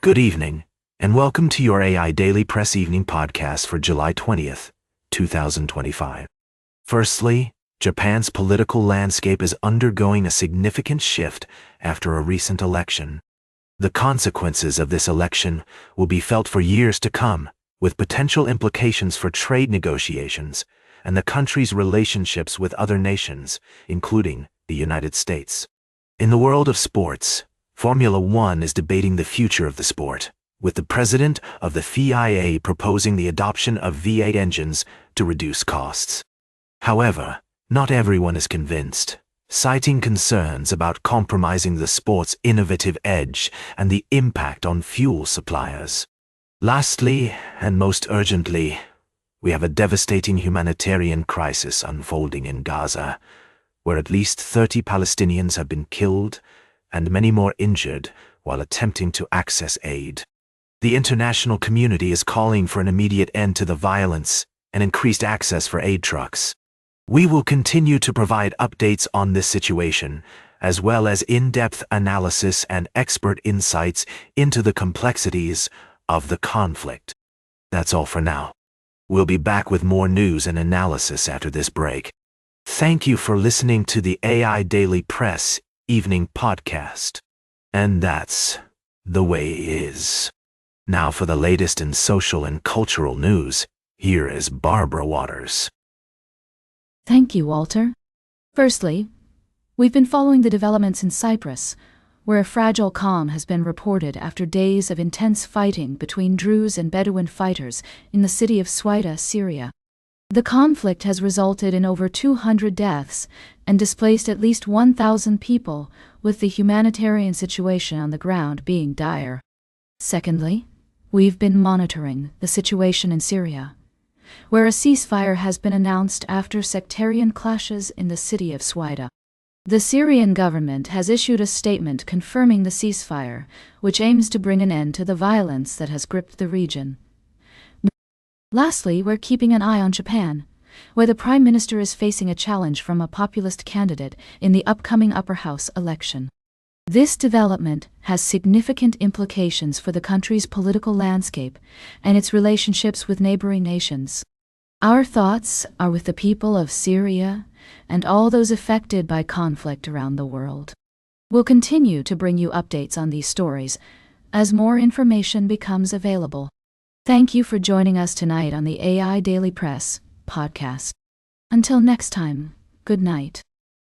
Good evening, and welcome to your AI Daily Press Evening Podcast for July 20th, 2025. Firstly, Japan's political landscape is undergoing a significant shift after a recent election. The consequences of this election will be felt for years to come, with potential implications for trade negotiations and the country's relationships with other nations, including the United States. In the world of sports, Formula One is debating the future of the sport, with the president of the FIA proposing the adoption of V8 engines to reduce costs. However, not everyone is convinced, citing concerns about compromising the sport's innovative edge and the impact on fuel suppliers. Lastly, and most urgently, we have a devastating humanitarian crisis unfolding in Gaza, where at least 30 Palestinians have been killed and many more injured while attempting to access aid. The international community is calling for an immediate end to the violence and increased access for aid trucks. We will continue to provide updates on this situation, as well as in-depth analysis and expert insights into the complexities of the conflict. That's all for now. We'll be back with more news and analysis after this break. Thank you for listening to the AI Daily Press Evening Podcast. And that's the way it is. Now for the latest in social and cultural news, here is Barbara Waters. Thank you, Walter. Firstly, we've been following the developments in Cyprus, where a fragile calm has been reported after days of intense fighting between Druze and Bedouin fighters in the city of Ceuta, Syria. The conflict has resulted in over 200 deaths and displaced at least 1,000 people, with the humanitarian situation on the ground being dire. Secondly, we've been monitoring the situation in Syria, where a ceasefire has been announced after sectarian clashes in the city of Ceuta. The Syrian government has issued a statement confirming the ceasefire, which aims to bring an end to the violence that has gripped the region. Lastly, we're keeping an eye on Japan, where the Prime Minister is facing a challenge from a populist candidate in the upcoming upper house election. This development has significant implications for the country's political landscape and its relationships with neighboring nations. Our thoughts are with the people of Syria and all those affected by conflict around the world. We'll continue to bring you updates on these stories as more information becomes available. Thank you for joining us tonight on the AI Daily Press podcast. Until next time, good night.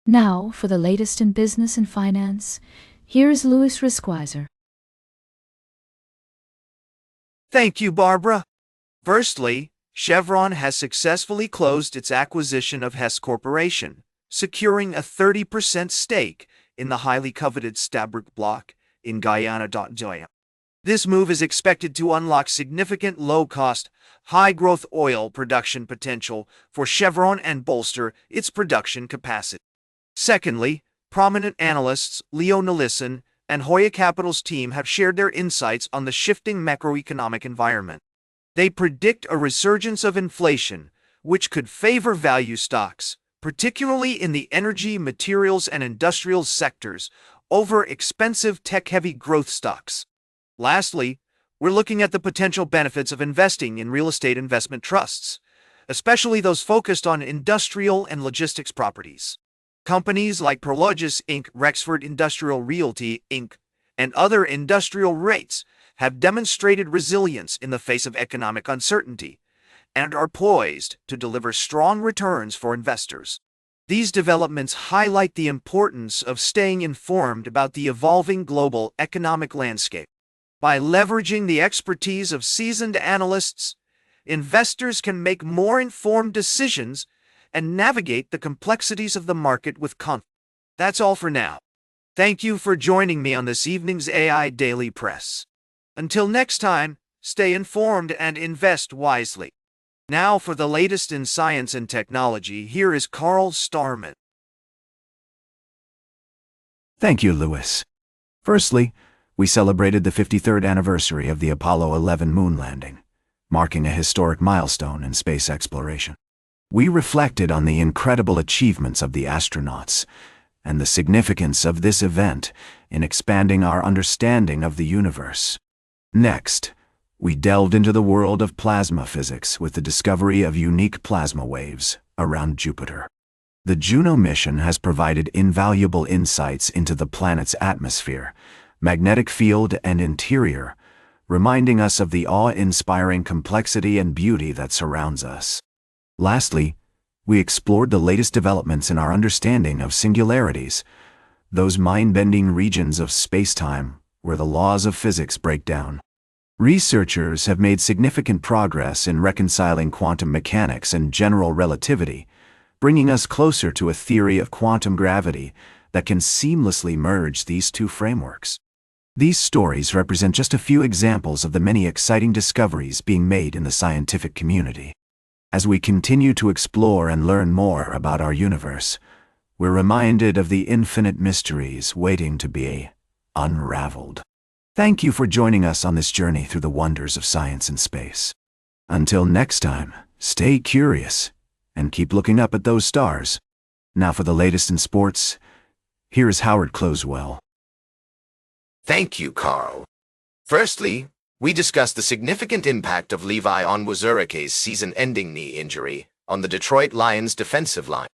Now, for the latest in business and finance, here's Louis Riskwiser. Thank you, Barbara. Firstly, Chevron has successfully closed its acquisition of Hess Corporation, securing a 30% stake in the highly coveted Stabroek block in Guyana. This move is expected to unlock significant low-cost, high-growth oil production potential for Chevron and bolster its production capacity. Secondly, prominent analysts Leo Nelison and Hoya Capital's team have shared their insights on the shifting macroeconomic environment. They predict a resurgence of inflation, which could favor value stocks, particularly in the energy, materials, and industrial sectors, over expensive tech-heavy growth stocks. Lastly, we're looking at the potential benefits of investing in real estate investment trusts, especially those focused on industrial and logistics properties. Companies like Prologis Inc., Rexford Industrial Realty Inc., and other industrial REITs have demonstrated resilience in the face of economic uncertainty and are poised to deliver strong returns for investors. These developments highlight the importance of staying informed about the evolving global economic landscape. By leveraging the expertise of seasoned analysts, investors can make more informed decisions and navigate the complexities of the market with confidence. That's all for now. Thank you for joining me on this evening's AI Daily Press. Until next time, stay informed and invest wisely. Now for the latest in science and technology, here is Carl Starman. Thank you, Louis. Firstly, we celebrated the 53rd anniversary of the Apollo 11 moon landing, marking a historic milestone in space exploration. We reflected on the incredible achievements of the astronauts and the significance of this event in expanding our understanding of the universe. Next, we delved into the world of plasma physics with the discovery of unique plasma waves around Jupiter. The Juno mission has provided invaluable insights into the planet's atmosphere, magnetic field, and interior, reminding us of the awe-inspiring complexity and beauty that surrounds us. Lastly, we explored the latest developments in our understanding of singularities, those mind-bending regions of space-time where the laws of physics break down. Researchers have made significant progress in reconciling quantum mechanics and general relativity, bringing us closer to a theory of quantum gravity that can seamlessly merge these two frameworks. These stories represent just a few examples of the many exciting discoveries being made in the scientific community. As we continue to explore and learn more about our universe, we're reminded of the infinite mysteries waiting to be unraveled. Thank you for joining us on this journey through the wonders of science and space. Until next time, stay curious and keep looking up at those stars. Now for the latest in sports, here is Howard Closewell. Thank you, Carl. Firstly, we discussed the significant impact of Levi Onwuzurike's season-ending knee injury on the Detroit Lions' defensive line.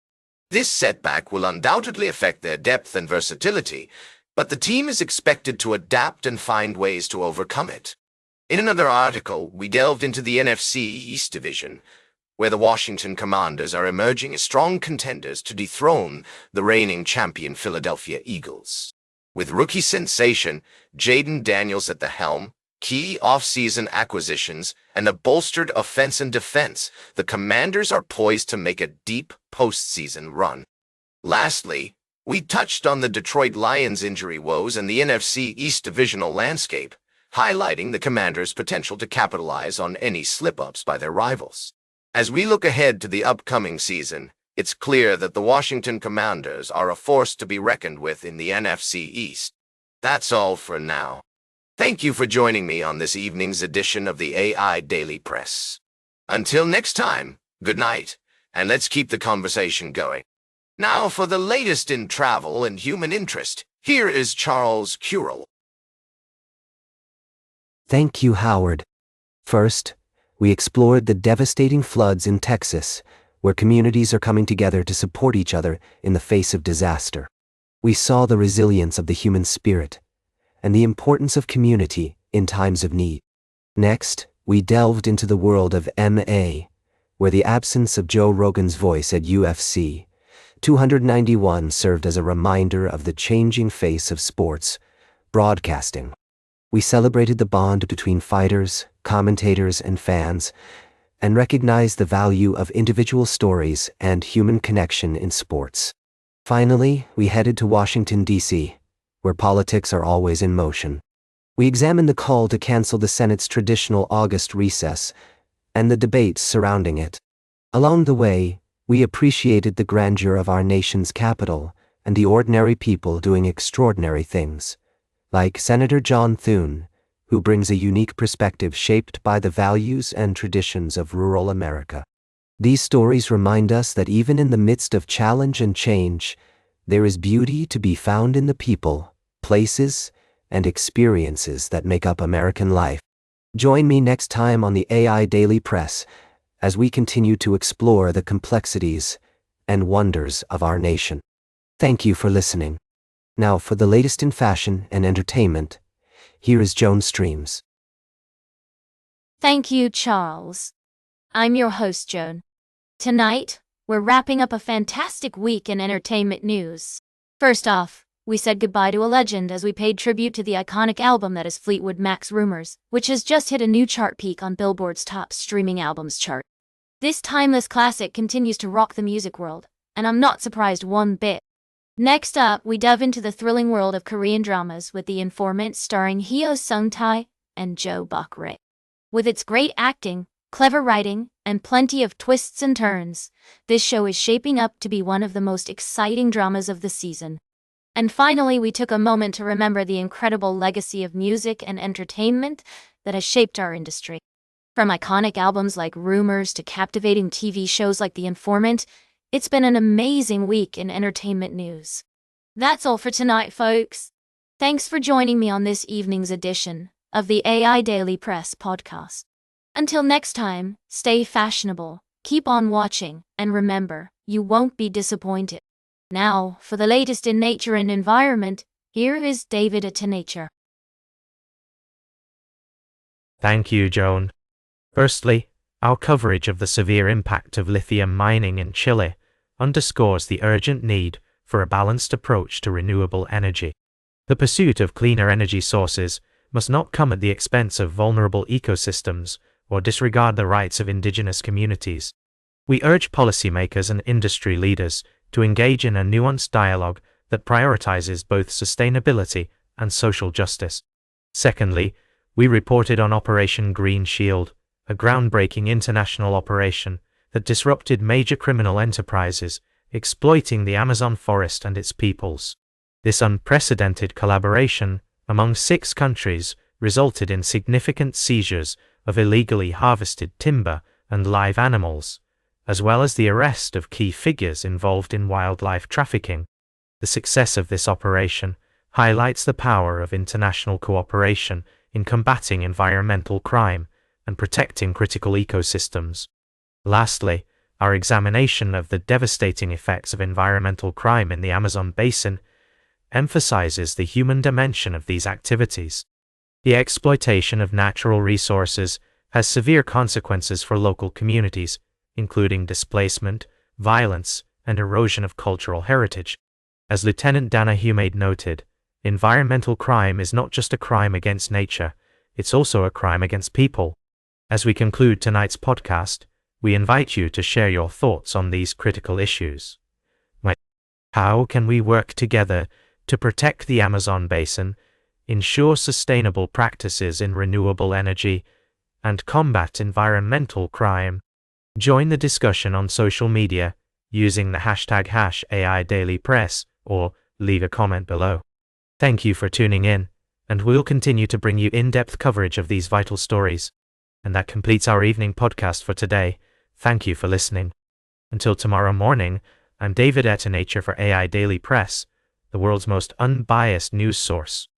This setback will undoubtedly affect their depth and versatility, but the team is expected to adapt and find ways to overcome it. In another article, we delved into the NFC East Division, where the Washington Commanders are emerging as strong contenders to dethrone the reigning champion Philadelphia Eagles. With rookie sensation Jaden Daniels at the helm, key off-season acquisitions, and a bolstered offense and defense, the Commanders are poised to make a deep postseason run. Lastly, we touched on the Detroit Lions' injury woes and the NFC East divisional landscape, highlighting the Commanders' potential to capitalize on any slip-ups by their rivals. As we look ahead to the upcoming season, it's clear that the Washington Commanders are a force to be reckoned with in the NFC East. That's all for now. Thank you for joining me on this evening's edition of the AI Daily Press. Until next time, good night, and let's keep the conversation going. Now for the latest in travel and human interest, here is Charles Currell. Thank you, Howard. First, we explored the devastating floods in Texas, where communities are coming together to support each other in the face of disaster. We saw the resilience of the human spirit and the importance of community in times of need. Next, we delved into the world of MA, where the absence of Joe Rogan's voice at UFC 291 served as a reminder of the changing face of sports broadcasting. We celebrated the bond between fighters, commentators, and fans, and recognized the value of individual stories and human connection in sports. Finally, we headed to Washington, D.C., where politics are always in motion. We examined the call to cancel the Senate's traditional August recess and the debates surrounding it. Along the way, we appreciated the grandeur of our nation's capital and the ordinary people doing extraordinary things, like Senator John Thune, who brings a unique perspective shaped by the values and traditions of rural America. These stories remind us that even in the midst of challenge and change, there is beauty to be found in the people, places, and experiences that make up American life. Join me next time on the AI Daily Press as we continue to explore the complexities and wonders of our nation. Thank you for listening. Now for the latest in fashion and entertainment, here is Joan Streams. Thank you, Charles. I'm your host, Joan. Tonight, we're wrapping up a fantastic week in entertainment news. First off, we said goodbye to a legend as we paid tribute to the iconic album that is Fleetwood Mac's Rumours, which has just hit a new chart peak on Billboard's top streaming albums chart. This timeless classic continues to rock the music world, and I'm not surprised one bit. Next up, we delve into the thrilling world of Korean dramas with The Informant starring Hyo Sung-tae and Jo Buk-rae. With its great acting, clever writing, and plenty of twists and turns, this show is shaping up to be one of the most exciting dramas of the season. And finally, we took a moment to remember the incredible legacy of music and entertainment that has shaped our industry. From iconic albums like Rumours to captivating TV shows like The Informant, it's been an amazing week in entertainment news. That's all for tonight, folks. Thanks for joining me on this evening's edition of the AI Daily Press podcast. Until next time, stay fashionable, keep on watching, and remember, you won't be disappointed. Now, for the latest in nature and environment, here is David at Nature. Thank you, Joan. Firstly, our coverage of the severe impact of lithium mining in Chile underscores the urgent need for a balanced approach to renewable energy. The pursuit of cleaner energy sources must not come at the expense of vulnerable ecosystems or disregard the rights of indigenous communities. We urge policymakers and industry leaders to engage in a nuanced dialogue that prioritizes both sustainability and social justice. Secondly, we reported on Operation Green Shield, a groundbreaking international operation that disrupted major criminal enterprises, exploiting the Amazon forest and its peoples. This unprecedented collaboration among 6 countries resulted in significant seizures of illegally harvested timber and live animals, as well as the arrest of key figures involved in wildlife trafficking. The success of this operation highlights the power of international cooperation in combating environmental crime and protecting critical ecosystems. Lastly, our examination of the devastating effects of environmental crime in the Amazon basin emphasizes the human dimension of these activities. The exploitation of natural resources has severe consequences for local communities, including displacement, violence, and erosion of cultural heritage. As Lieutenant Dana Humade noted, environmental crime is not just a crime against nature, it's also a crime against people. As we conclude tonight's podcast, we invite you to share your thoughts on these critical issues. How can we work together to protect the Amazon basin, ensure sustainable practices in renewable energy, and combat environmental crime? Join the discussion on social media using the hashtag #AIDailyPress or leave a comment below. Thank you for tuning in, and we'll continue to bring you in-depth coverage of these vital stories. And that completes our evening podcast for today. Thank you for listening. Until tomorrow morning, I'm David at Nature for AI Daily Press, the world's most unbiased news source.